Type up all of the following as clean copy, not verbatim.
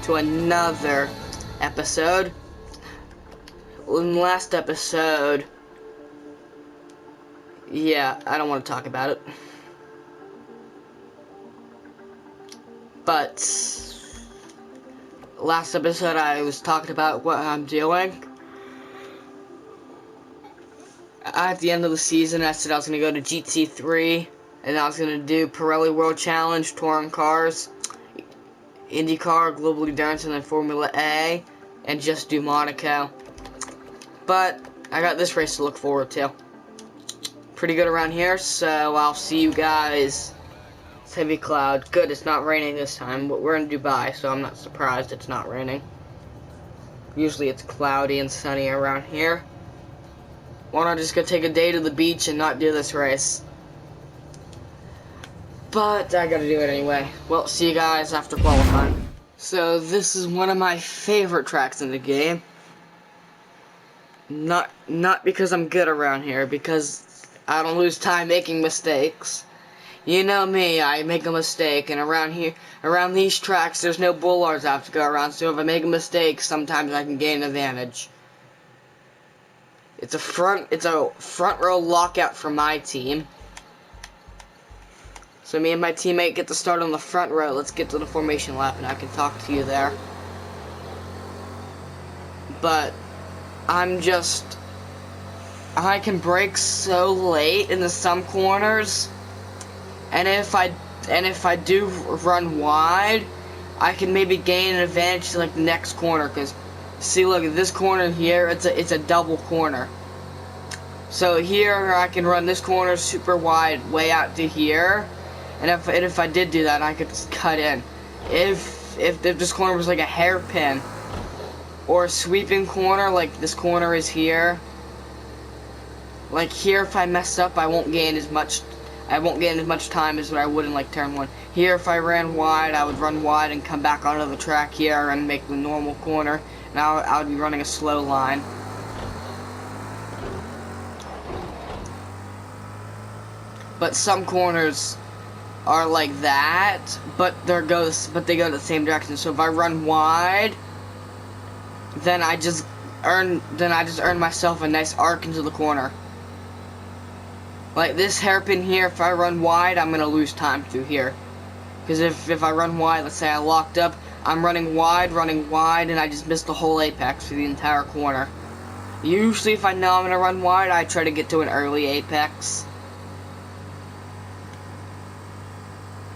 to another episode. In the last episode, yeah, I don't want to talk about it. But last episode I was talking about what I'm doing. At the end of the season, I said I was going to go to GT3, and I was going to do Pirelli World Challenge, Touring Cars, IndyCar, Global Endurance, and then Formula A, and just do Monaco. But I got this race to look forward to. Pretty good around here, so I'll see you guys. It's heavy cloud. Good, it's not raining this time, but we're in Dubai, so I'm not surprised it's not raining. Usually it's cloudy and sunny around here. Why not just go take a day to the beach and not do this race? But I gotta do it anyway. Well, see you guys after qualifying. So this is one of my favorite tracks in the game. Not because I'm good around here, because I don't lose time making mistakes. You know me, I make a mistake, and around these tracks, there's no bollards I have to go around, so if I make a mistake, sometimes I can gain an advantage. It's a front row lockout for my team. So me and my teammate get to start on the front row. Let's get to the formation lap, and I can talk to you there. But I can brake so late into some corners, and if I do run wide, I can maybe gain an advantage to like the next corner. Cause see, look at this corner here. It's a double corner. So here I can run this corner super wide way out to here, and if I did do that, I could just cut in. If this corner was like a hairpin or a sweeping corner, like this corner is here. Like here, if I mess up, I won't gain as much time as what I would in like turn 1. Here, if I ran wide, I would run wide and come back onto the track here and make the normal corner. Now I would be running a slow line. But some corners are like that, but they go the same direction. So if I run wide, then I just earn myself a nice arc into the corner. Like this hairpin here, if I run wide, I'm gonna lose time through here. Because if I run wide, let's say I locked up, I'm running wide, and I just missed the whole apex for the entire corner. Usually, if I know I'm gonna run wide, I try to get to an early apex.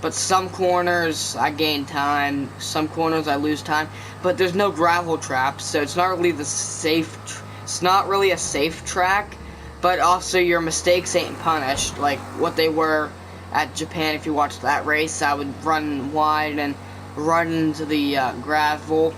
But some corners, I gain time. Some corners, I lose time. But there's no gravel traps, so it's not really it's not really a safe track. But also, your mistakes ain't punished, like what they were at Japan. If you watched that race, I would run wide and run into the gravel,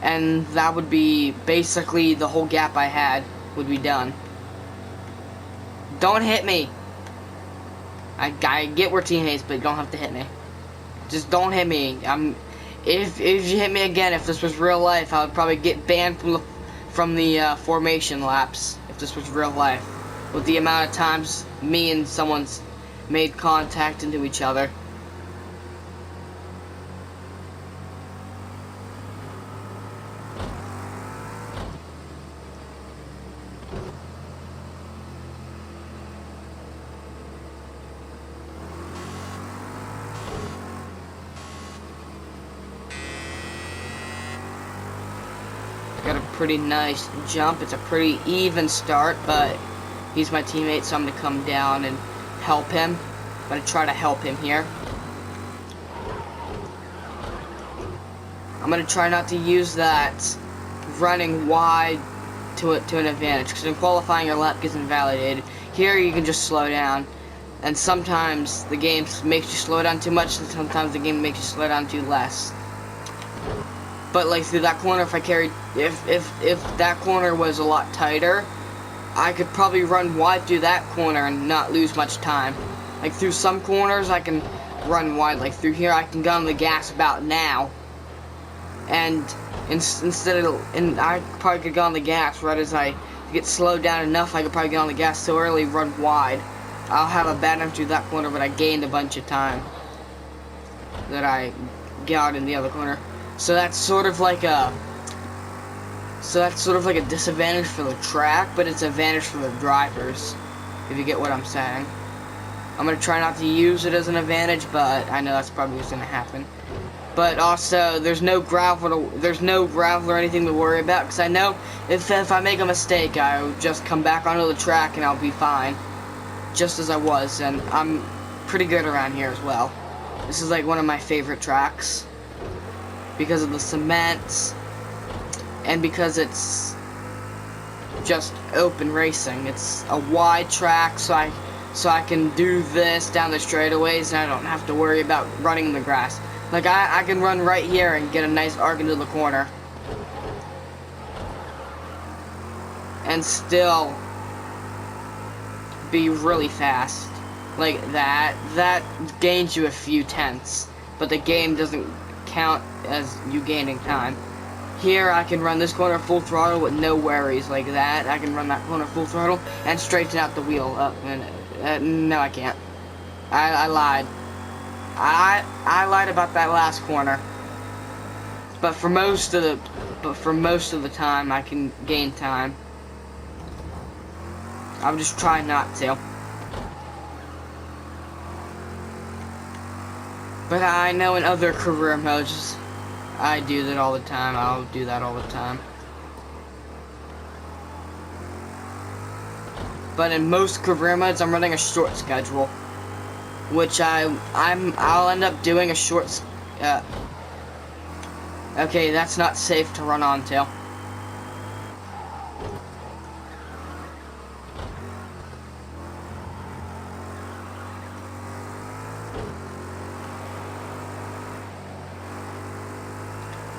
and that would be basically the whole gap I had would be done. Don't hit me. I get we're teammates, but you don't have to hit me. Just don't hit me. If you hit me again, if this was real life, I would probably get banned from the formation laps. If this was real life, with the amount of times me and someone's made contact into each other. Got a pretty nice jump. It's a pretty even start, but he's my teammate, so I'm going to come down and help him. I'm going to try to help him here. I'm going to try not to use that running wide to an advantage, because in qualifying your lap gets invalidated. Here you can just slow down, and sometimes the game makes you slow down too much, and sometimes the game makes you slow down too less. But like through that corner, if that corner was a lot tighter, I could probably run wide through that corner and not lose much time. Like through some corners, I can run wide. Like through here, I can go on the gas about now, and I probably could go on the gas right as I get slowed down enough. I could probably get on the gas so early, run wide. I'll have a bad time through that corner, but I gained a bunch of time that I got in the other corner. So that's sort of like a disadvantage for the track, but it's an advantage for the drivers, if you get what I'm saying. I'm gonna try not to use it as an advantage, but I know that's probably what's gonna happen. But also, there's no gravel or anything to worry about, because I know if I make a mistake, I'll just come back onto the track and I'll be fine, just as I was. And I'm pretty good around here as well. This is like one of my favorite tracks because of the cement and because it's just open racing. It's a wide track, so I can do this down the straightaways and I don't have to worry about running in the grass. Like, I can run right here and get a nice arc into the corner. And still be really fast. Like that. That gains you a few tenths. But the game doesn't count as you gaining time. Here, I can run this corner full throttle with no worries like that. I can run that corner full throttle and straighten out the wheel up. And, no, I can't. I lied. I lied about that last corner. But for most of the time I can gain time. I'm just trying not to. But I know in other career modes I do that all the time. I'll do that all the time. But in most career modes I'm running a short schedule, which I'll end up doing a short. Okay, that's not safe to run onto.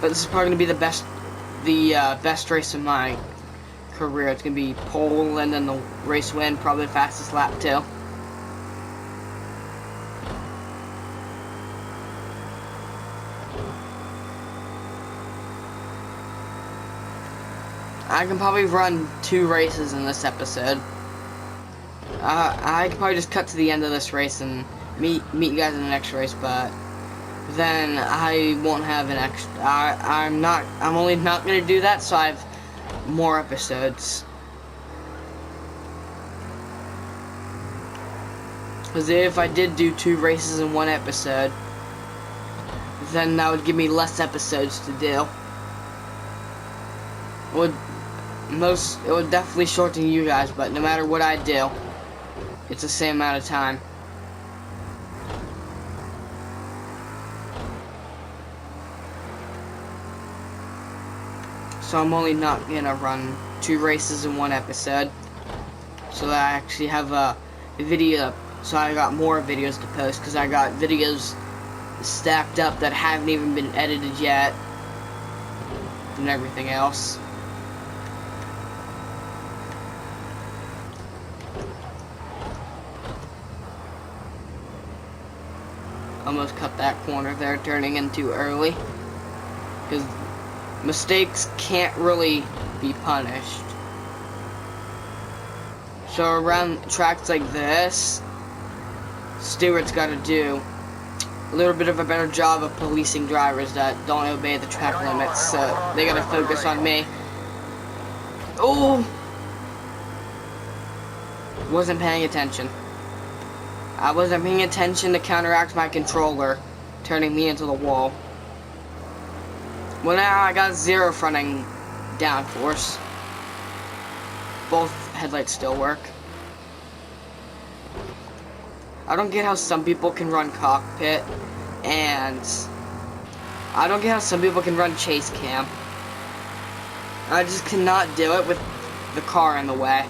But this is probably gonna be the best race of my career. It's gonna be pole and then the race win, probably the fastest lap too. I can probably run 2 races in this episode. I can probably just cut to the end of this race and meet you guys in the next race, but then I won't have an extra. I'm only not gonna do that, so I have more episodes. Because if I did do 2 races in 1 episode, then that would give me less episodes to do. It would definitely shorten you guys, but no matter what I do, it's the same amount of time. So I'm only not gonna run 2 races in 1 episode, so that I actually have a video. So I got more videos to post, because I got videos stacked up that haven't even been edited yet, and everything else. Almost cut that corner there, turning in too early, because mistakes can't really be punished. So around tracks like this, stewards gotta do a little bit of a better job of policing drivers that don't obey the track limits, so they gotta focus on me. Oh! Wasn't paying attention. I wasn't paying attention to counteract my controller, turning me into the wall. Well, now I got 0 fronting downforce. Both headlights still work. I don't get how some people can run cockpit, and I don't get how some people can run chase cam. I just cannot do it with the car in the way.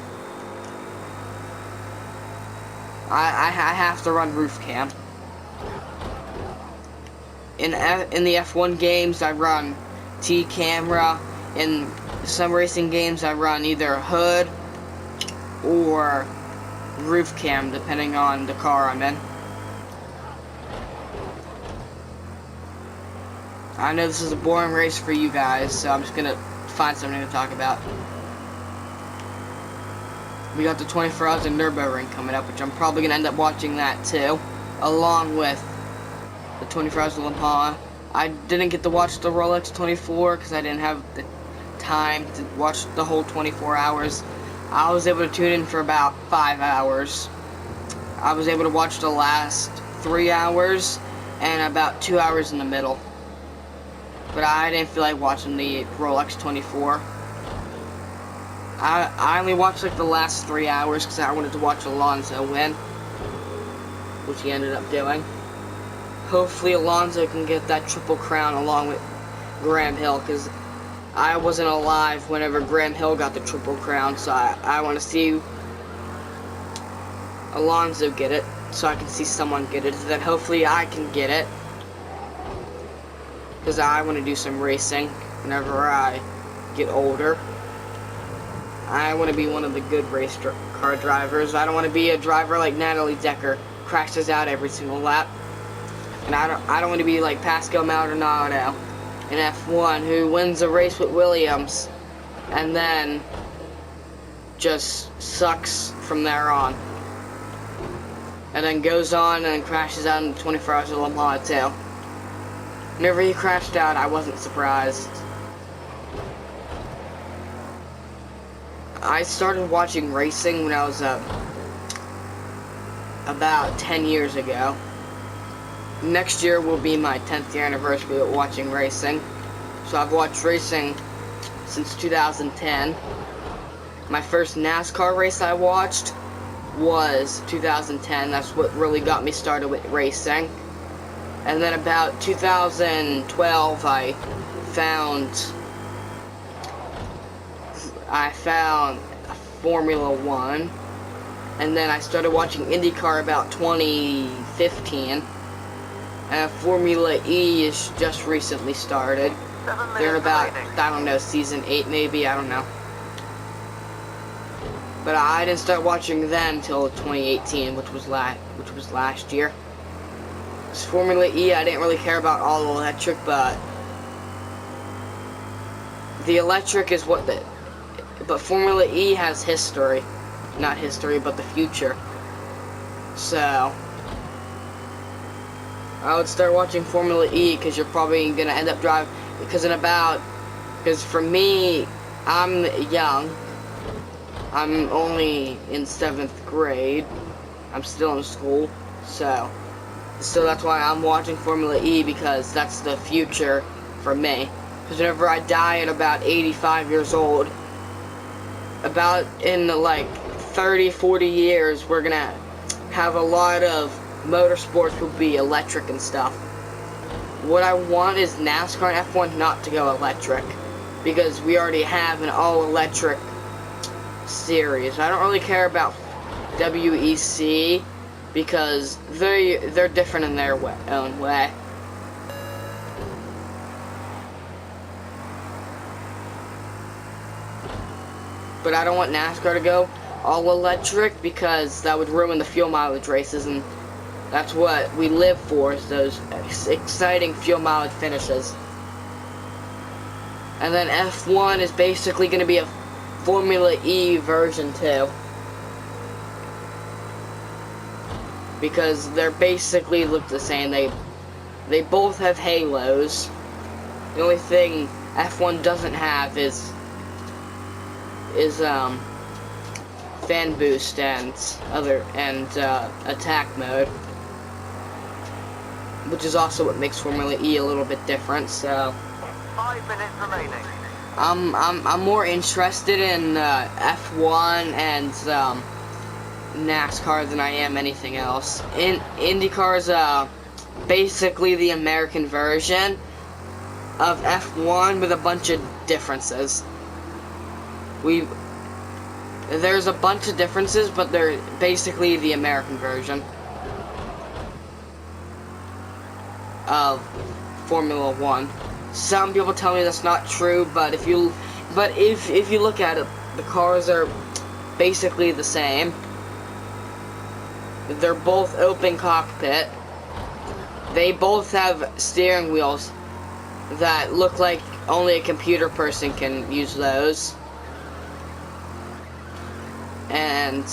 I have to run roof cam. In the F1 games, I run T camera. In some racing games, I run either hood or roof cam, depending on the car I'm in. I know this is a boring race for you guys, so I'm just gonna find something to talk about. We got the 24 Hours of Nürburgring coming up, which I'm probably gonna end up watching that too, along with the 24 Hours of Le Mans. I didn't get to watch the Rolex 24 because I didn't have the time to watch the whole 24 hours. I was able to tune in for about 5 hours. I was able to watch the last 3 hours and about 2 hours in the middle. But I didn't feel like watching the Rolex 24. I only watched like the last 3 hours because I wanted to watch Alonso win, which he ended up doing. Hopefully Alonso can get that triple crown along with Graham Hill, because I wasn't alive whenever Graham Hill got the triple crown, so I want to see Alonso get it, so I can see someone get it, then hopefully I can get it, because I want to do some racing whenever I get older. I want to be one of the good race car drivers. I don't want to be a driver like Natalie Decker, crashes out every single lap. And I don't want to be like Pascal Maldonado in F1, who wins a race with Williams and then just sucks from there on. And then goes on and crashes out in 24 Hours of Le Mans too. Whenever he crashed out, I wasn't surprised. I started watching racing when I was about 10 years ago. Next year will be my 10th year anniversary of watching racing. So I've watched racing since 2010. My first NASCAR race I watched was 2010. That's what really got me started with racing. And then about 2012 I found Formula 1. And then I started watching IndyCar about 2015. Formula E is just recently started. They're about, I don't know, season 8 maybe, I don't know. But I didn't start watching them until 2018, which was last year. This Formula E, I didn't really care about all electric, but the electric is what but Formula E has history. Not history, but the future. So I would start watching Formula E because you're probably going to end up driving, because for me, I'm young. I'm only in 7th grade. I'm still in school. So that's why I'm watching Formula E, because that's the future for me. Because whenever I die at about 85 years old, about in like 30, 40 years, we're going to have a lot of motorsports will be electric and stuff. What I want is NASCAR and F1 not to go electric, because we already have an all-electric series. I don't really care about WEC, because they're different in their own way. But I don't want NASCAR to go all electric, because that would ruin the fuel mileage races, and that's what we live for, is those exciting fuel mileage finishes. And then F1 is basically going to be a Formula E version too, because they're basically look the same. They both have halos. The only thing F1 doesn't have is fan boost and attack mode, which is also what makes Formula E a little bit different. So 5 minutes remaining. I'm more interested in F1 and NASCAR than I am anything else. IndyCar is basically the American version of F1 with a bunch of differences. There's a bunch of differences, but they're basically the American version of Formula 1. Some people tell me that's not true, but if you look at it, the cars are basically the same. They're both open cockpit. They both have steering wheels that look like only a computer person can use those. And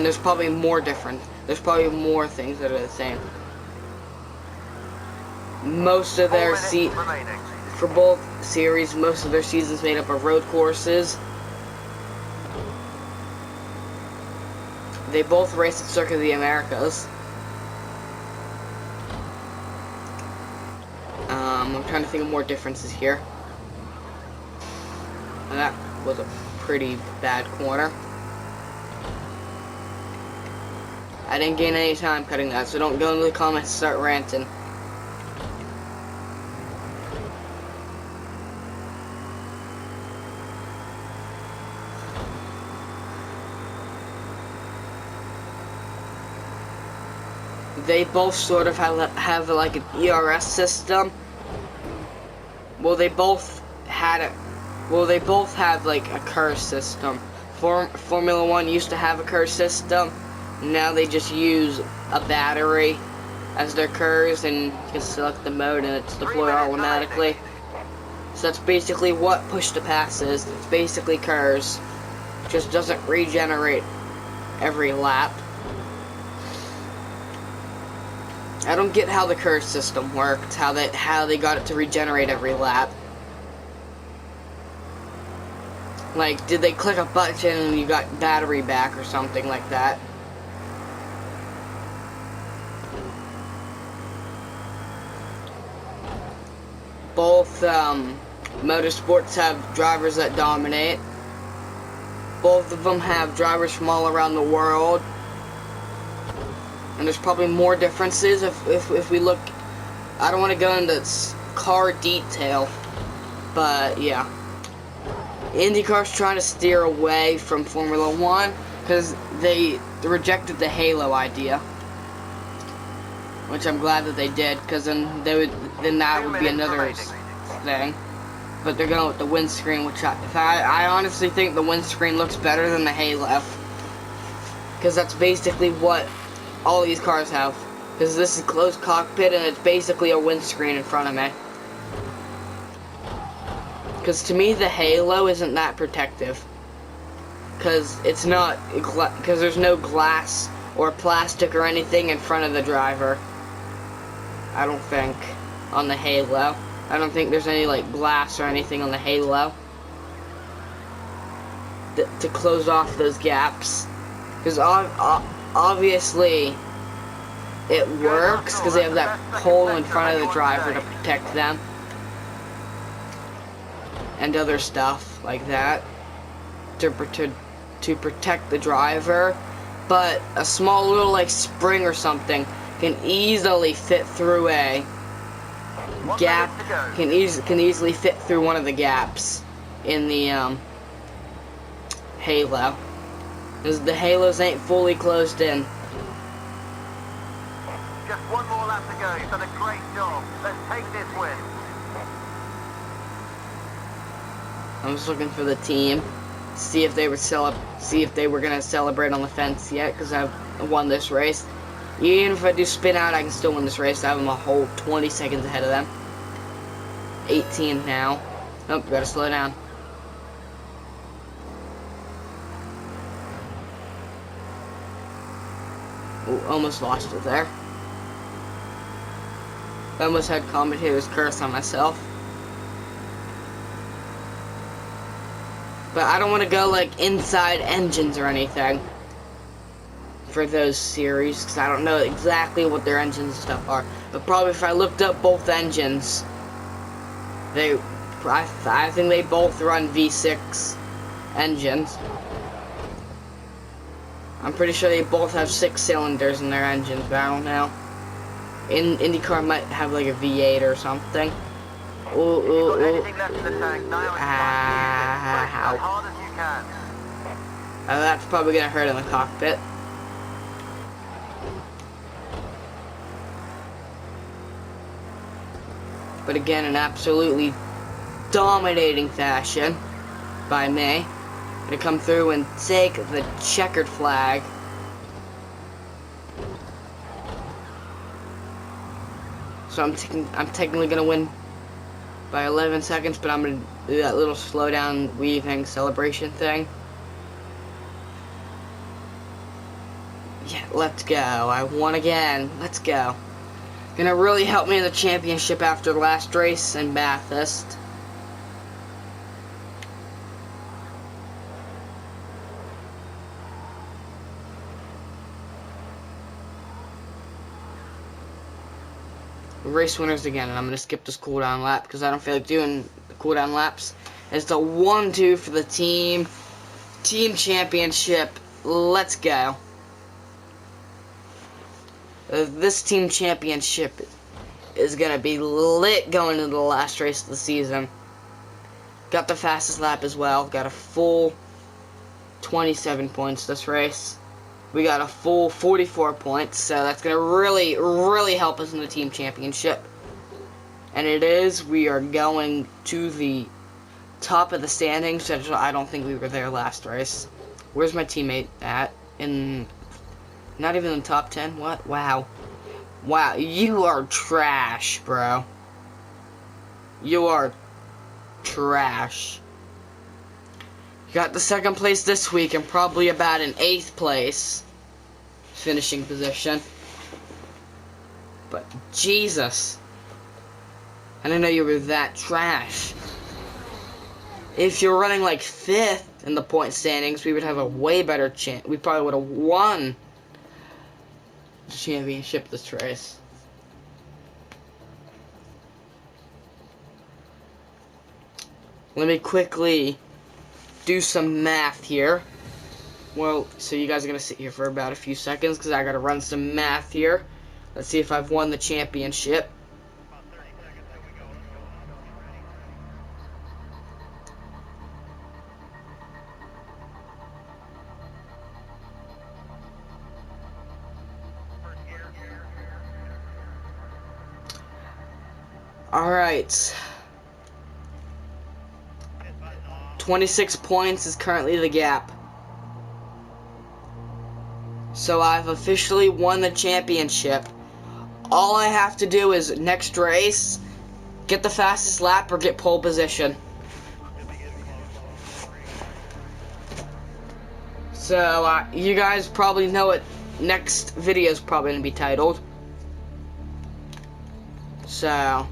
there's probably more things that are the same. most of 4 their minutes remaining. for both series, most of their seasons made up of road courses. They both race at Circuit of the Americas. I'm trying to think of more differences here. And that was a pretty bad corner. I didn't gain any time cutting that, so don't go into the comments and start ranting. They both sort of have like an ERS system. Well, they both have like a curse system. Formula One used to have a curse system. Now they just use a battery as their curse, and you can select the mode and it's deployed automatically. So that's basically what push to pass is. It's basically curse. Just doesn't regenerate every lap. I don't get how the curse system worked, how they got it to regenerate every lap. Like, did they click a button and you got battery back or something like that? Both motorsports have drivers that dominate. Both of them have drivers from all around the world. And there's probably more differences if we look. I don't want to go into car detail, but yeah. IndyCar's trying to steer away from Formula One because they rejected the Halo idea, which I'm glad that they did, because then that would be another thing. But they're going with the windscreen, which I honestly think the windscreen looks better than the Halo, because that's basically what all these cars have. Because this is closed cockpit and it's basically a windscreen in front of me. Because to me the Halo isn't that protective. Because it's not, because there's no glass or plastic or anything in front of the driver. I don't think on the Halo. I don't think there's any like glass or anything on the Halo to close off those gaps. Because obviously it works because they have that pole in front of the driver to protect them and other stuff like that to protect the driver. But a small little like spring or something can easily fit through a gap. Can easily fit through one of the gaps in the Halo. Because the Halos ain't fully closed in. Just one more lap to go. You've done a great job. Let's take this win. I'm just looking for the team, see if they were gonna celebrate on the fence yet, because I've won this race. Even if I do spin out, I can still win this race. I have them a whole 20 seconds ahead of them. 18 now. Nope, gotta slow down. Ooh, almost lost it there. I almost had commentators curse on myself. But I don't want to go like inside engines or anything for those series, because I don't know exactly what their engines and stuff are. But probably if I looked up both engines, I think they both run V6 engines. I'm pretty sure they both have 6 cylinders in their engines, but I don't know. IndyCar might have like a V8 or something. Ooh, ooh, ooh. Ow. That's probably gonna hurt in the cockpit. But again, in absolutely dominating fashion by me. Gonna come through and take the checkered flag. So I'm technically gonna win by 11 seconds, but I'm gonna do that little slowdown weaving celebration thing. Yeah, let's go. I won again. Let's go. Gonna really help me in the championship after the last race in Bathurst. Race winners again, and I'm gonna skip this cooldown lap because I don't feel like doing the cooldown laps. It's the 1-2 for the team championship. Let's go. This team championship is gonna be lit going into the last race of the season. Got the fastest lap as well. Got a full 27 points this race. We got a full 44 points, so that's going to really help us in the team championship. And it is, we are going to the top of the standings. I don't think we were there last race. Where's my teammate at? Not even in the top 10? What? Wow. Wow, you are trash, bro. You are trash. Got the 2nd place this week and probably about an 8th place finishing position. But Jesus, I didn't know you were that trash. If you're running like 5th in the point standings, we would have a way better chance. We probably would have won the championship this race. Let me quickly do some math here. Well, so you guys are gonna sit here for about a few seconds because I gotta run some math here. Let's see if I've won the championship. Alright. 26 points is currently the gap. So I've officially won the championship. All I have to do is next race, get the fastest lap or get pole position. So you guys probably know what next video is probably going to be titled. So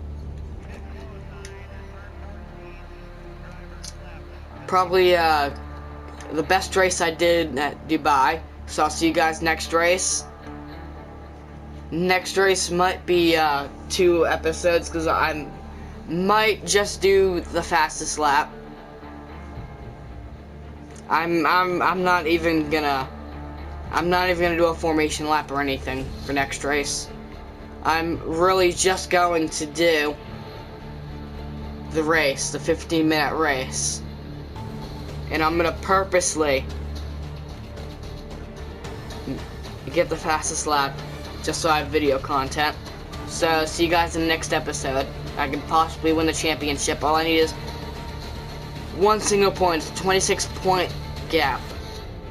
probably the best race I did at Dubai. So I'll see you guys next race. Next race might be 2 episodes because I might just do the fastest lap. I'm not even gonna do a formation lap or anything for next race. I'm really just going to do the race, the 15-minute race. And I'm gonna purposely get the fastest lap just so I have video content. So see you guys in the next episode. I can possibly win the championship. All I need is 1 single point, 26-point gap.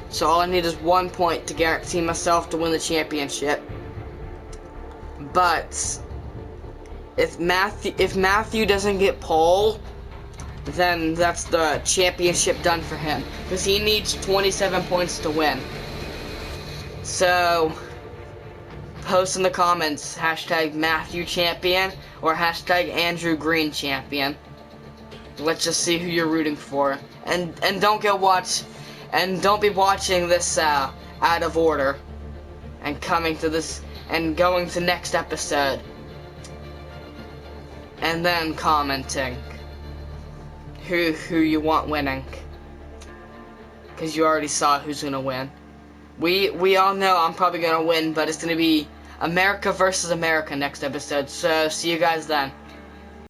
So all I need is 1 point to guarantee myself to win the championship. But if Matthew doesn't get pole, then that's the championship done for him. Because he needs 27 points to win. So, post in the comments, #MatthewChampion or #AndrewGreenChampion. Let's just see who you're rooting for. And don't go watch, and don't be watching this out of order. And coming to this, and going to next episode. And then commenting who you want winning, because you already saw who's gonna win. We all know I'm probably gonna win, but it's gonna be America versus America next episode. So see you guys then.